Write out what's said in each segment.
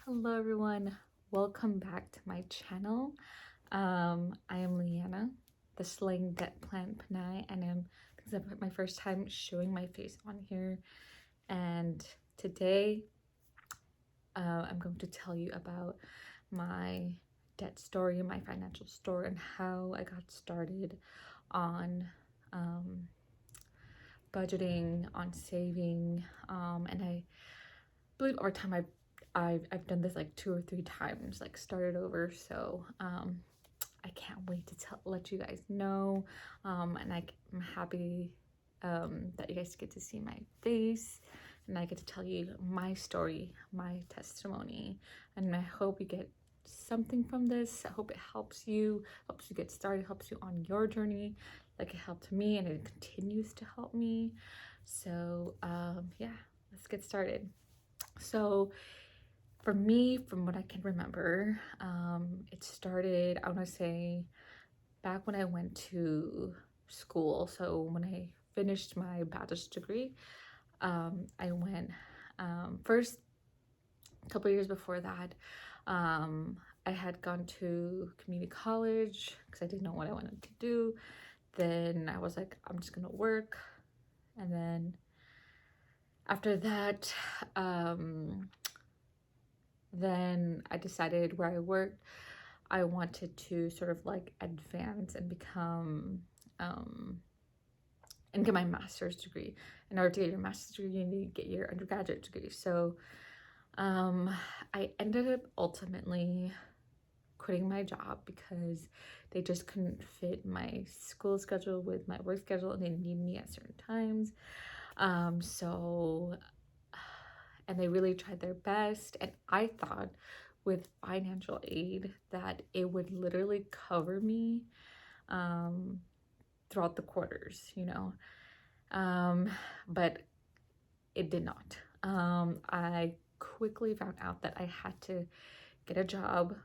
Hello everyone, welcome back to my channel. I am Leanna, the Slayingdebtplanpinay, and this is my first time showing my face on here. And today, I'm going to tell you about my debt story, my financial story, and how I got started on budgeting, on saving, and I believe over time I've done this like 2 or 3 times, like started over. So I can't wait to let you guys know, and I'm happy that you guys get to see my face and I get to tell you my story, my testimony, and I hope you get something from this. I hope it helps you get started, helps you on your journey like it helped me, and it continues to help me. So yeah, let's get started. So for me, from what I can remember, it started, I want to say, back when I went to school. So when I finished my bachelor's degree, I went, first couple years before that, I had gone to community college because I didn't know what I wanted to do. Then I was like, I'm just gonna work. And then after that, then I decided where I worked, I wanted to sort of like advance and become and get my master's degree. In order to get your master's degree, you need to get your undergraduate degree. So I ended up ultimately quitting my job because they just couldn't fit my school schedule with my work schedule, and they need me at certain times. So and they really tried their best, and I thought with financial aid that it would literally cover me throughout the quarters, but it did not. I quickly found out that I had to get a job.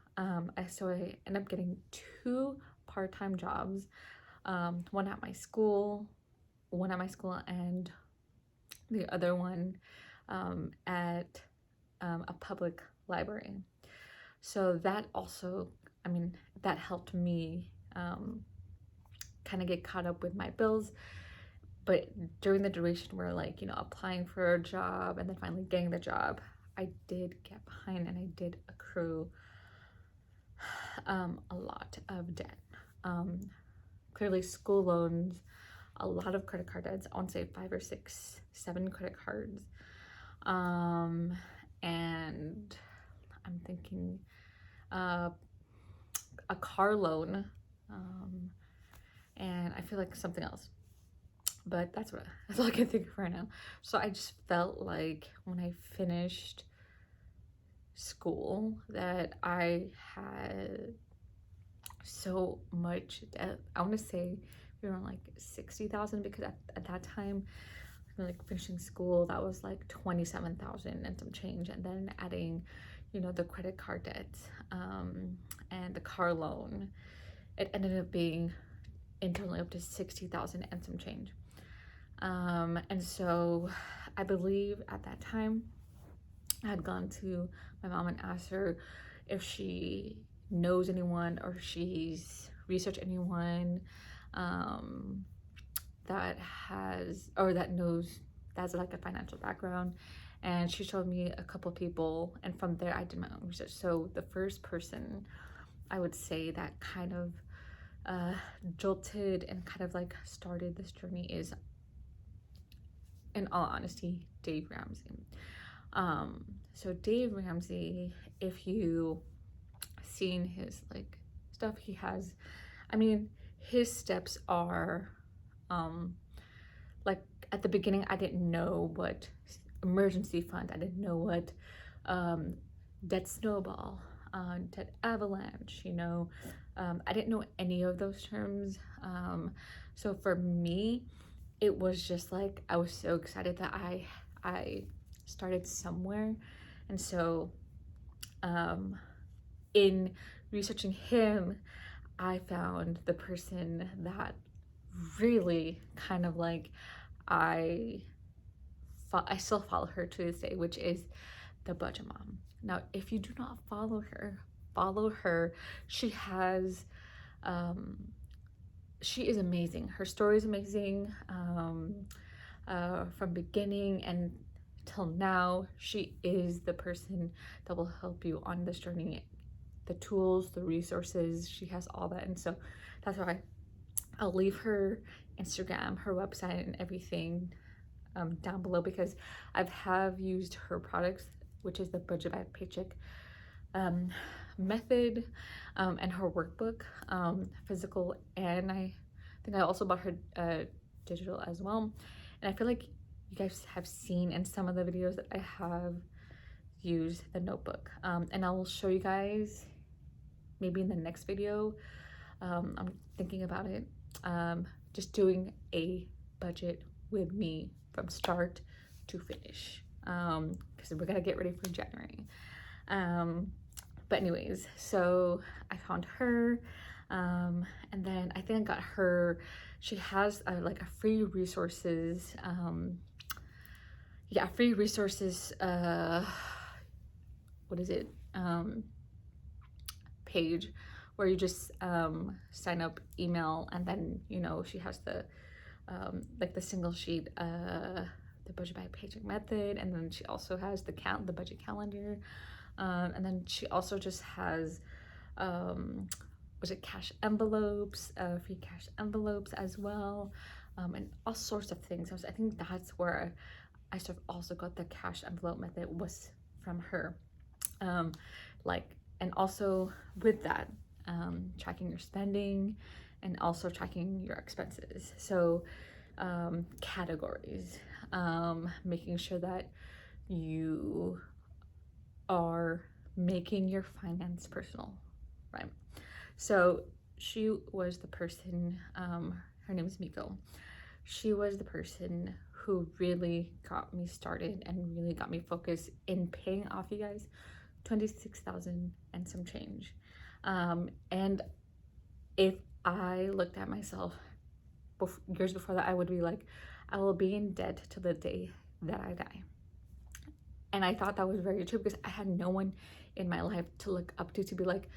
So I ended up getting 2 part-time jobs, one at my school, and the other one at a public library. So that also, that helped me kind of get caught up with my bills. But during the duration where, like, applying for a job and then finally getting the job, I did get behind and I did accrue a lot of debt. Clearly school loans, a lot of credit card debts. I want to say 5 or 6, 7 credit cards. And I'm thinking a car loan, and I feel like something else, but that's all I can think of right now. So I just felt like when I finished school that I had so much debt. I want to say around like 60,000, because at that time, like finishing school, that was like 27,000 and some change, and then adding the credit card debt and the car loan, it ended up being internally up to 60,000 and some change. And so I believe at that time I had gone to my mom and asked her if she knows anyone or she's researched anyone that has like a financial background, and she showed me a couple people, and from there I did my own research. So the first person I would say that kind of jolted and kind of like started this journey is, in all honesty, Dave Ramsey. So Dave Ramsey, if you seen his like stuff, he has, his steps are like, at the beginning I didn't know what emergency fund, I didn't know what debt snowball, debt avalanche, I didn't know any of those terms. So for me, it was just like, I was so excited that I started somewhere. And so in researching him, I found the person that really kind of like I still follow her to this day, which is the Budget Mom. Now, if you do not follow her, follow her. She has, she is amazing. Her story is amazing. From beginning and till now, she is the person that will help you on this journey. The tools, the resources, she has all that. And so that's why I'll leave her Instagram, her website, and everything down below, because have used her products, which is the Budget by Paycheck method, and her workbook, physical, and I think I also bought her digital as well. And I feel like you guys have seen in some of the videos that I have used the notebook, and I will show you guys maybe in the next video. I'm thinking about it, just doing a budget with me from start to finish, because we're gonna get ready for January. But anyways, so I found her, and then I think I got her, she has like a free resources, free resources, what is it, page, where you just sign up, email, and then, you know, she has the like the single sheet, the Budget by Paycheck method, and then she also has the budget calendar, and then she also just has was it cash envelopes, free cash envelopes as well, and all sorts of things. I think that's where I sort of also got the cash envelope method, was from her, like, and also with that, tracking your spending and also tracking your expenses. So categories, making sure that you are making your finance personal, right? So she was the person, her name is Miko. She was the person who really got me started and really got me focused in paying off, you guys, 26,000 and some change. And if I looked at myself years before that, I would be like, I will be in debt till the day that I die. And I thought that was very true, because I had no one in my life to look up to be like,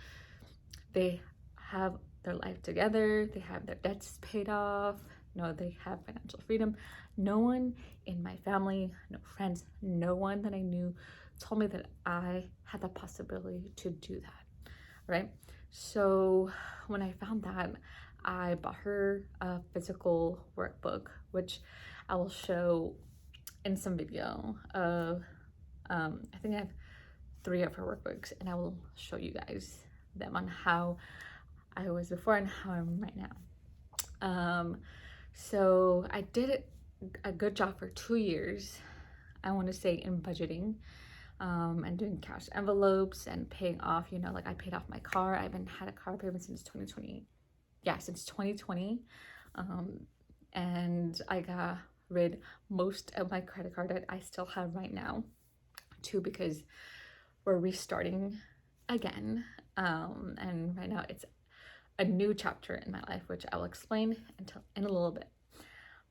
they have their life together, they have their debts paid off, they have financial freedom. No one in my family, no friends, no one that I knew told me that I had the possibility to do that, right? So when I found that, I bought her a physical workbook, which I will show in some video of, I think I have 3 of her workbooks, and I will show you guys them on how I was before and how I'm right now. So I did a good job for 2 years, I want to say, in budgeting, and doing cash envelopes and paying off, like I paid off my car. I haven't had a car payment since 2020. Yeah, since 2020. And I got rid most of my credit card that I still have right now too, because we're restarting again. And right now it's a new chapter in my life, which I will explain in a little bit.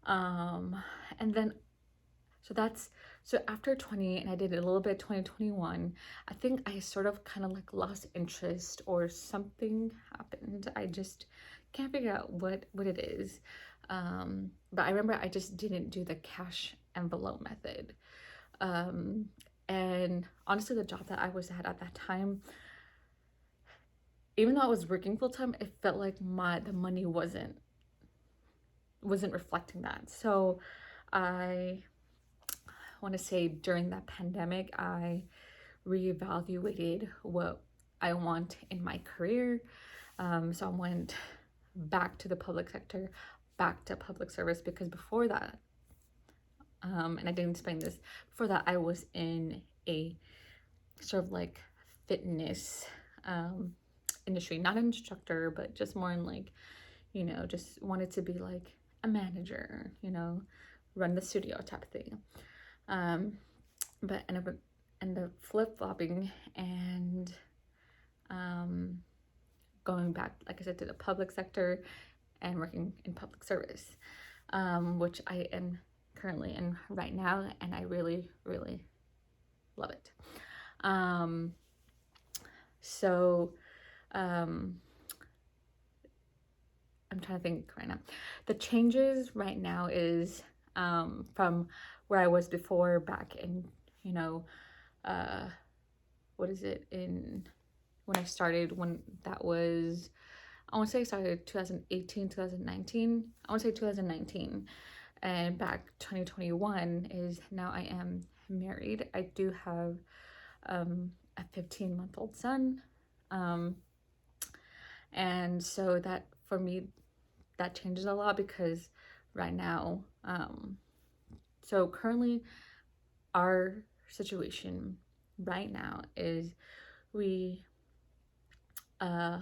And then, so after 20, and I did a little bit 2021, I think I sort of kind of like lost interest, or something happened. I just can't figure out what it is. But I remember I just didn't do the cash envelope method. And honestly, the job that I was at that time, even though I was working full time, it felt like the money wasn't reflecting that. So I want to say during that pandemic, I reevaluated what I want in my career. So I went back to the public sector, back to public service, because before that, and I didn't explain this, before that I was in a sort of like fitness industry, not an instructor, but just more in like, just wanted to be like a manager, run the studio type of thing. But ended up flip-flopping and going back, like I said, to the public sector and working in public service, which I am currently in right now, and I really, really love it. Um, so um, I'm trying to think right now. The changes right now is from where I was before, back in, you know, uh, what is it, in when I started, when that was, I want to say I started 2018, 2019. I want to say 2019. And back 2021 is now I am married. I do have a 15-month-old son. Um, and so that for me, that changes a lot because right now, so currently our situation right now is we uh,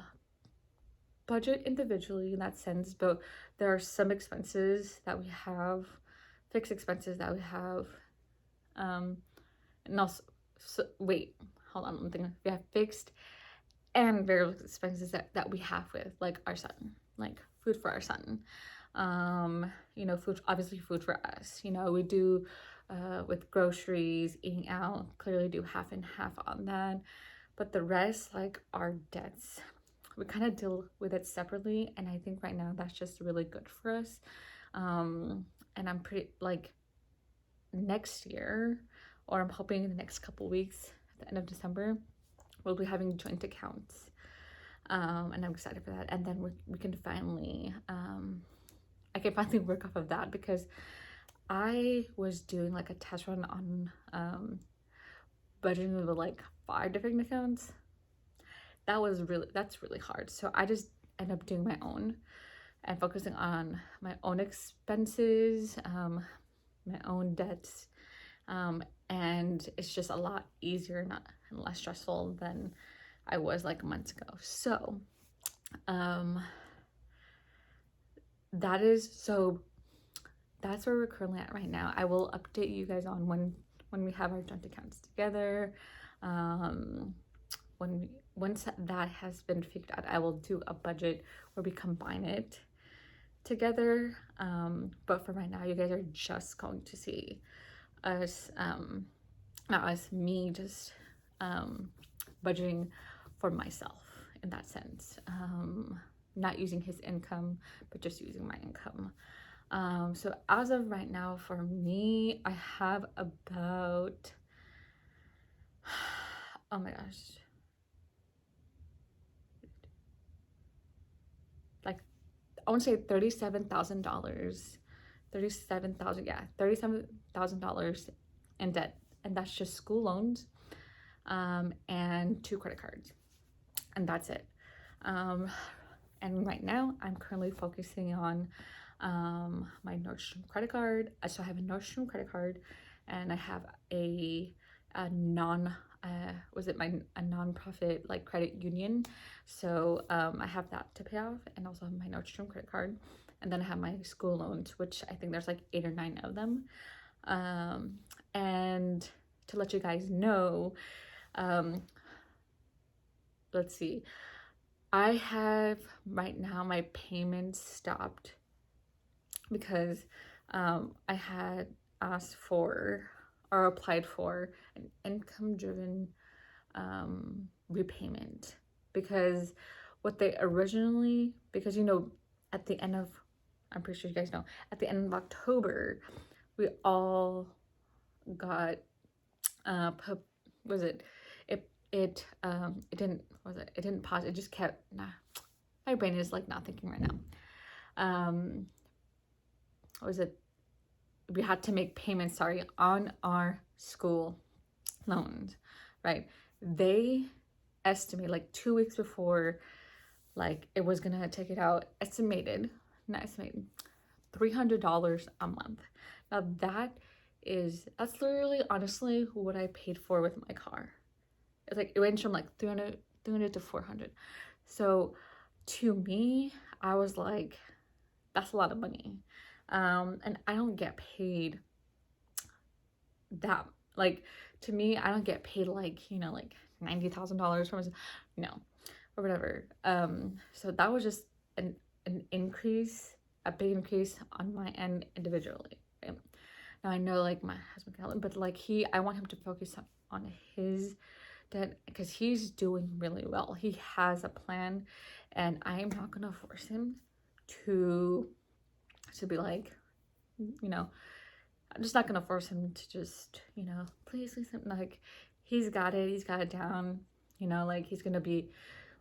budget individually in that sense, but there are some expenses that we have, fixed expenses that we have, and also, so, wait, hold on, I'm thinking, we have fixed and variable expenses that we have with like our son, like food for our son, food, obviously food for us, we do with groceries, eating out, clearly do half and half on that, but the rest, like our debts, we kind of deal with it separately, and I think right now that's just really good for us. And I'm pretty like next year, or I'm hoping in the next couple weeks at the end of December, we'll be having joint accounts, and I'm excited for that. And then we can finally, I can finally work off of that, because I was doing like a test run on budgeting with like 5 different accounts. That's really hard. So I just end up doing my own and focusing on my own expenses, my own debts, and it's just a lot easier and less stressful than I was like months ago. So that's where we're currently at right now. I will update you guys on when we have our joint accounts together. Once that has been figured out, I will do a budget where we combine it together. But for right now, you guys are just going to see us, not us, me just budgeting for myself in that sense. Not using his income, but just using my income. So as of right now, for me, I have about, oh my gosh, like I want to say $37,000, $37,000 in debt, and that's just school loans, and 2 credit cards, and that's it. And right now, I'm currently focusing on my Nordstrom credit card. So I have a Nordstrom credit card, and I have a non a nonprofit like credit union. So I have that to pay off, and also have my Nordstrom credit card, and then I have my school loans, which I think there's like 8 or 9 of them. And to let you guys know, let's see, I have right now my payments stopped because I had asked for or applied for an income-driven repayment, because what they originally, because at the end of, I'm pretty sure you guys know, at the end of October, we all got was it it didn't pause, it just kept, my brain is like not thinking right now. Was it, we had to make payments, sorry, on our school loans, right? They estimate like 2 weeks before, like it was gonna take it out, not estimated, $300 a month. Now that's literally, honestly, what I paid for with my car. It's like it ranged from like 300 to 400. So to me, I was like, that's a lot of money. And I don't get paid that, like, to me, I don't get paid like, like $90,000 from, or whatever. So that was just an increase, a big increase on my end individually. Right? Now I know like my husband can help, but like I want him to focus on his that, because he's doing really well. He has a plan, and I am not gonna force him to be like, you know, I'm just not gonna force him to just, please do something. Like, he's got it down, like he's gonna be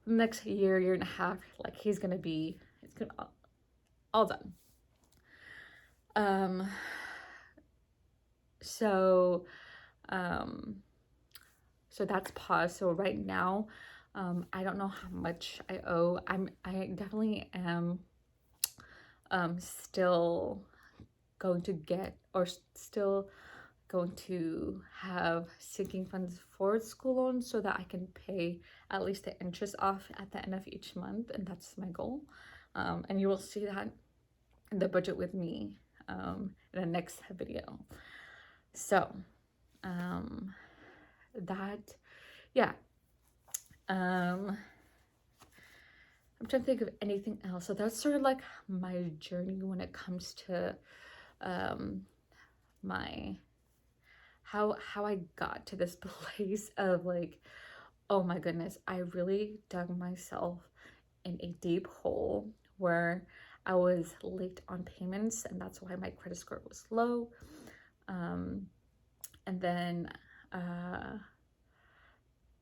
next year and a half, like he's gonna be, it's gonna all done. So so that's paused. So right now, I don't know how much I owe. I definitely am still going to get, or still going to have sinking funds for school loans so that I can pay at least the interest off at the end of each month, and that's my goal. And you will see that in the budget with me in the next video. So that, yeah. I'm trying to think of anything else. So that's sort of like my journey when it comes to my how I got to this place of like, oh my goodness, I really dug myself in a deep hole where I was late on payments, and that's why my credit score was low. And then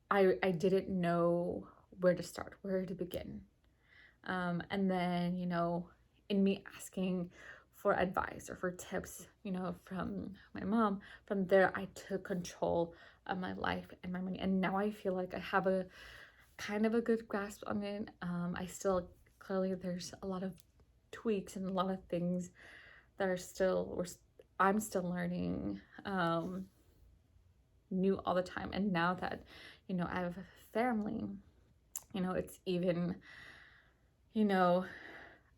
I didn't know where to start, where to begin. And then, in me asking for advice or for tips, from my mom, from there, I took control of my life and my money. And now I feel like I have a kind of a good grasp on it. I still, clearly, there's a lot of tweaks and a lot of things that are I'm still learning new all the time. And now that, I have a family, it's even, I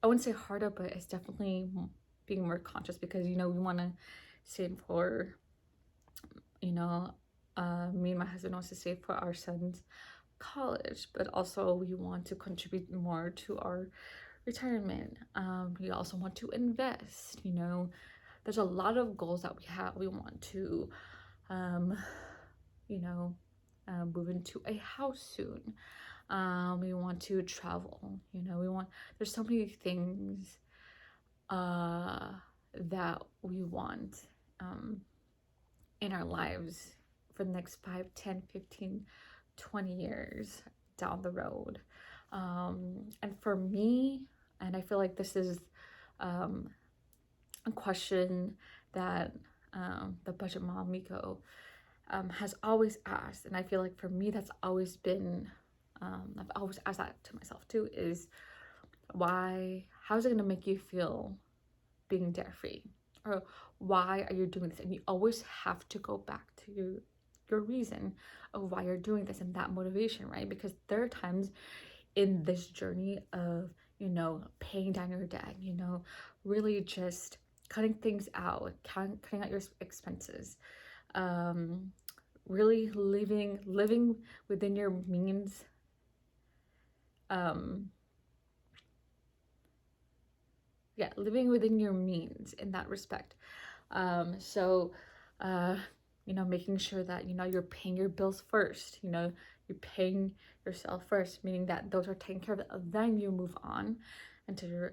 wouldn't say harder, but it's definitely being more conscious because, we want to save for, me and my husband wants to save for our son's college, but also we want to contribute more to our retirement. We also want to invest, there's a lot of goals that we have. We want to, move into a house soon. We want to travel, there's so many things that we want in our lives for the next 5, 10, 15, 20 years down the road. And for me, and I feel like this is a question that the budget mom Miko has always asked, and I feel like for me that's always been I've always asked that to myself too, is how's it going to make you feel being debt free, or why are you doing this? And you always have to go back to your reason of why you're doing this and that motivation, right? Because there are times in this journey of paying down your debt, really just cutting things out, cutting out your expenses, really living within your means, living within your means in that respect. So making sure that you're paying your bills first, you're paying yourself first, meaning that those are taken care of, then you move on into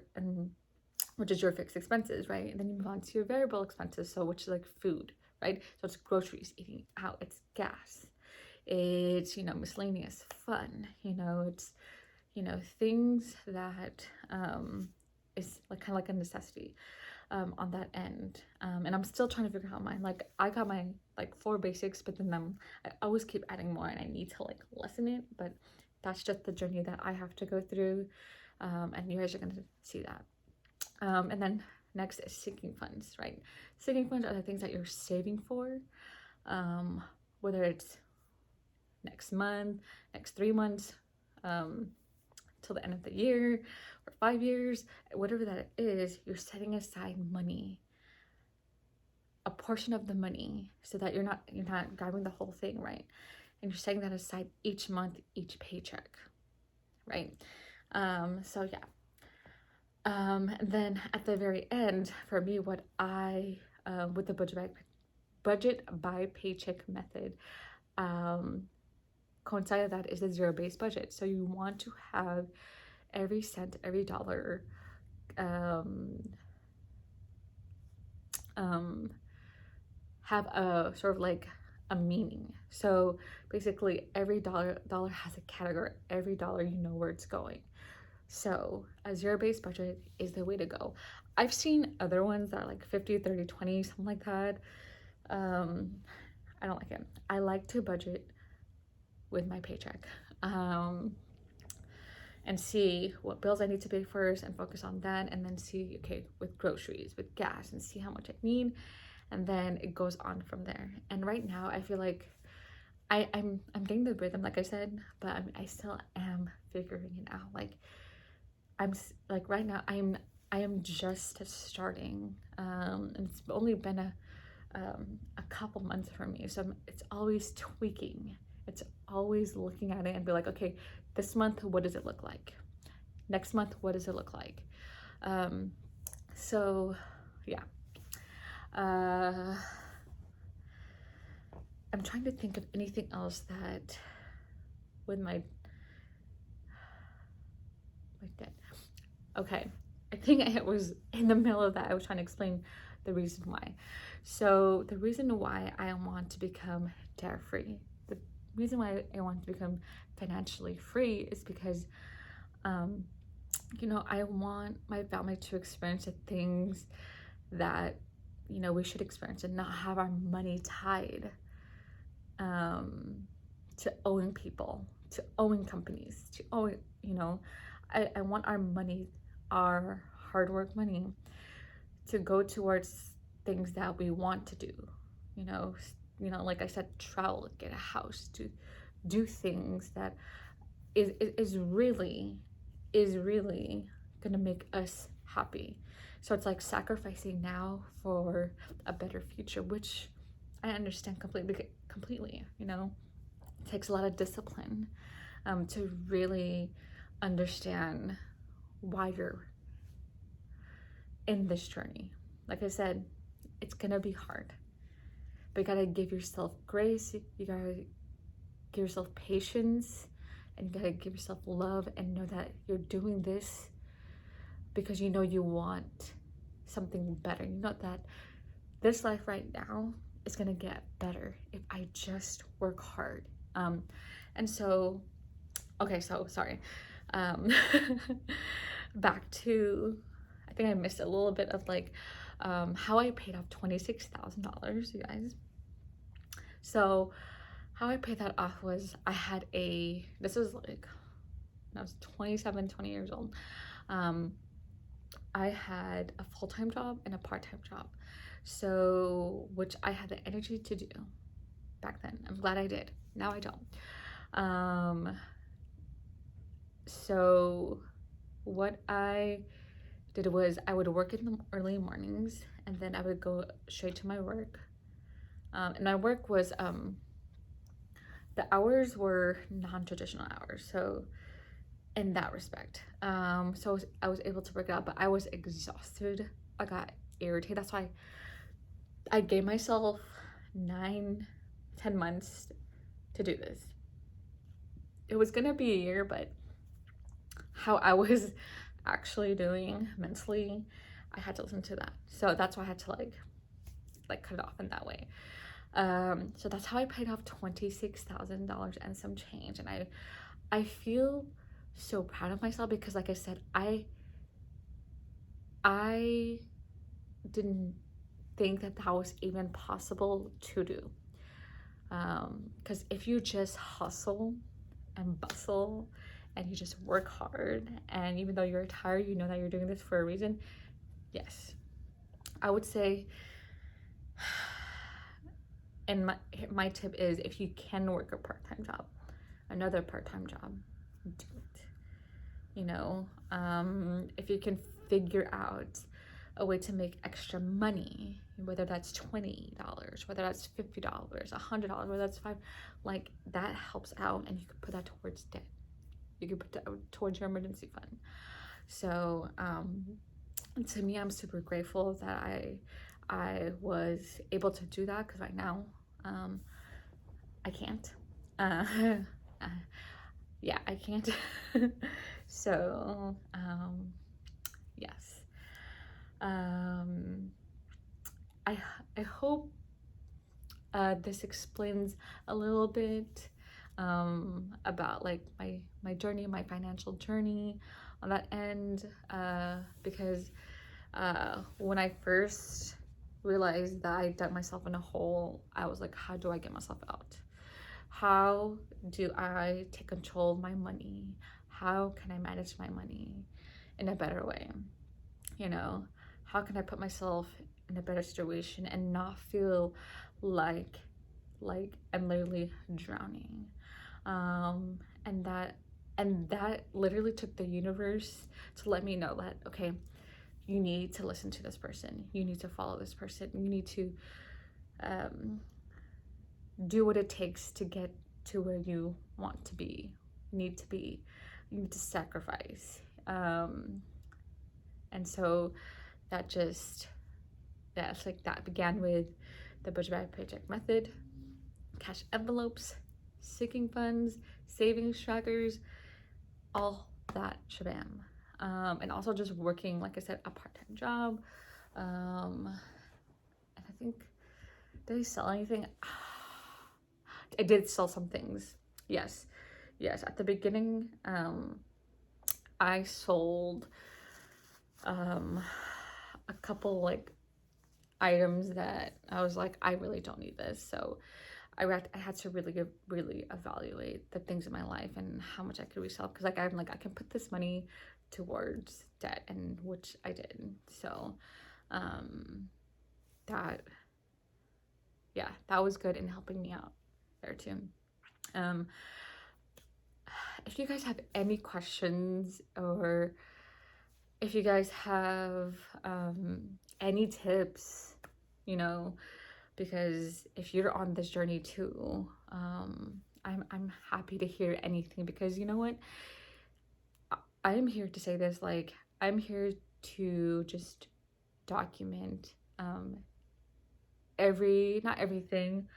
which is your fixed expenses, right? And then you move on to your variable expenses, so which is like food, right? So it's groceries, eating out, it's gas, it's miscellaneous fun, it's things that is like kind of like a necessity on that end. And I'm still trying to figure out mine. Like, I got my like 4 basics, but then I always keep adding more, and I need to like lessen it, but that's just the journey that I have to go through, and you guys are going to see that. And then next is sinking funds, right? Sinking funds are the things that you're saving for, whether it's next month, next 3 months, till the end of the year, or 5 years, whatever that is, you're setting aside money, a portion of the money, so that you're not grabbing the whole thing, right? And you're setting that aside each month, each paycheck, right? So yeah. And then at the very end, for me, what I with the budget by paycheck method, coincide that is the zero-based budget. So you want to have every cent, every dollar have a sort of like a meaning. So basically every dollar has a category. Every dollar, you know where it's going. So a zero-based budget is the way to go. I've seen other ones that are like 50, 30, 20, something like that. I don't like it. I like to budget with my paycheck, and see what bills I need to pay first and focus on that, and then see, okay, with groceries, with gas, and see how much I need, and then it goes on from there. And right now I feel like I'm getting the rhythm, like I said, but I still am figuring it out. Like I'm like right now I am just starting, and it's only been a couple months for me, so it's always tweaking. It's always looking at it and be like, okay, this month, what does it look like? Next month, what does it look like? So yeah. I'm trying to think of anything else that with my debt. Okay, I think I was in the middle of that. I was trying to explain the reason why. So the reason why I want to become debt free, the reason why I want to become financially free is because you know, I want my family to experience the things that, you know, we should experience, and not have our money tied to owing people, to owing companies, to owing, you know, I want our money, our hard work money, to go towards things that we want to do, you know, like I said, travel, get a house, to do things that is really gonna make us happy. So it's like sacrificing now for a better future, which I understand completely, you know. It takes a lot of discipline to really understand why you're in this journey. Like I said, it's gonna be hard, but you gotta give yourself grace, you gotta give yourself patience, and you gotta give yourself love, and know that you're doing this because you know you want something better. You know that this life right now is gonna get better if I just work hard. And so, okay, so sorry. Back to, I think I missed a little bit of like how I paid off $26,000, you guys. So how I paid that off was I had this was like, when I was 27, 20 years old. I had a full-time job and a part-time job. So, which I had the energy to do back then. I'm glad I did. Now I don't. So what I did was I would work in the early mornings, and then I would go straight to my work. And my work was, the hours were non-traditional hours. So in that respect, so I was able to work it out, but I was exhausted. I got irritated. That's why I gave myself 9-10 months to do this. It was gonna be a year, but how I was actually doing mentally, I had to listen to that. So that's why I had to like cut it off in that way. So that's how I paid off $26,000 and some change. And I feel so proud of myself because, like I said, I didn't think that was even possible to do. Because if you just hustle and bustle and you just work hard, and even though you're tired, you know that you're doing this for a reason, yes, I would say, and my tip is, if you can work a part-time job, another part-time job, do it. You know, if you can figure out a way to make extra money, whether that's $20, whether that's $50, $100, whether that's $5, like that helps out, and you can put that towards debt. You can put that towards your emergency fund. So to me, I'm super grateful that I was able to do that, because right now I can't. yeah, I can't. So yes, I I hope this explains a little bit about like my journey, my financial journey on that end, because when I first realized that I dug myself in a hole, I was like, how do I get myself out? How do I take control of my money? How can I manage my money in a better way? You know, how can I put myself in a better situation and not feel like I'm literally drowning? Um, and that literally took the universe to let me know that, okay, you need to listen to this person, you need to follow this person, you need to um, do what it takes to get to where you want to be, need to be. You need to sacrifice. And so that just, that's like, that began with the budget by paycheck method, cash envelopes, sinking funds, savings trackers, all that shabam. And also just working, like I said, a part-time job. And I think, did I sell anything? I did sell some things. Yes. At the beginning, I sold a couple like items that I was like, I really don't need this. So I had to really evaluate the things in my life and how much I could resell, because like I'm like, I can put this money towards debt, and which I did. So that, yeah, that was good in helping me out there too. If you guys have any questions, or if you guys have any tips, you know, because if you're on this journey too, I'm happy to hear anything, because you know what, I am here to say this, like, I'm here to just document not everything,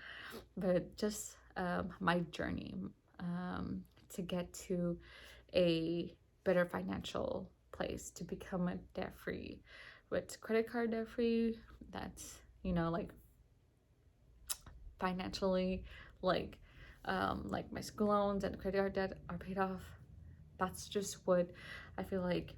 but just my journey to get to a better financial place, to become a debt free. With credit card debt free, that's, you know, like financially, like my school loans and credit card debt are paid off. That's just what I feel like,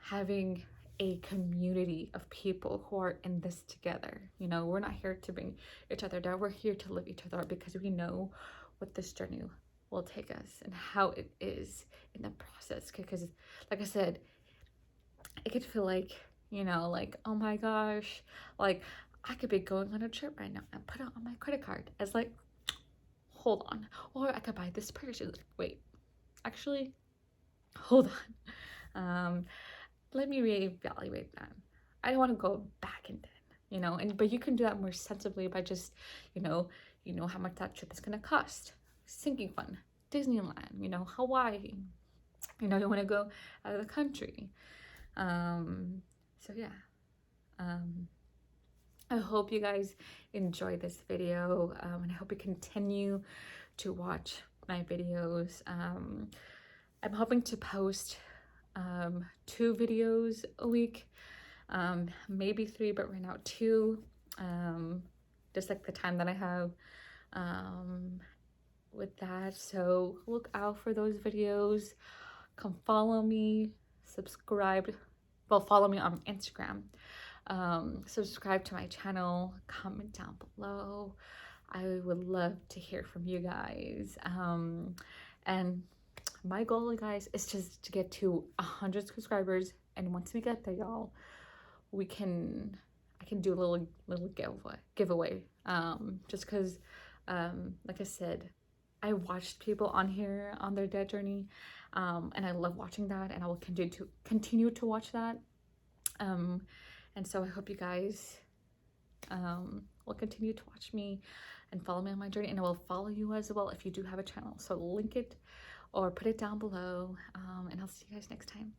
having a community of people who are in this together. You know, we're not here to bring each other down, we're here to lift each other up, because we know what this journey will take us and how it is in the process. Because like I said, it could feel like, you know, like, oh my gosh, like I could be going on a trip right now and put it on my credit card as like, hold on, or I could buy this purchase. Like, wait, actually, hold on. Let me reevaluate that. I don't want to go back in debt, you know, but you can do that more sensibly by just, you know how much that trip is gonna cost. Sinking fund, Disneyland, you know, Hawaii. You know, you want to go out of the country. So yeah. I hope you guys enjoy this video, and I hope you continue to watch my videos. I'm hoping to post 2 videos a week, maybe 3, but right now 2, just like the time that I have with that. So look out for those videos. Come follow me, subscribe. Well, follow me on Instagram. Subscribe to my channel, comment down below. I would love to hear from you guys. And my goal, guys, is just to get to 100 subscribers, and once we get there, y'all, I can do a little giveaway. Just because, like I said, I watched people on here on their debt journey, and I love watching that, and I will continue to watch that. And so I hope you guys will continue to watch me and follow me on my journey, and I will follow you as well if you do have a channel. So link it or put it down below, and I'll see you guys next time.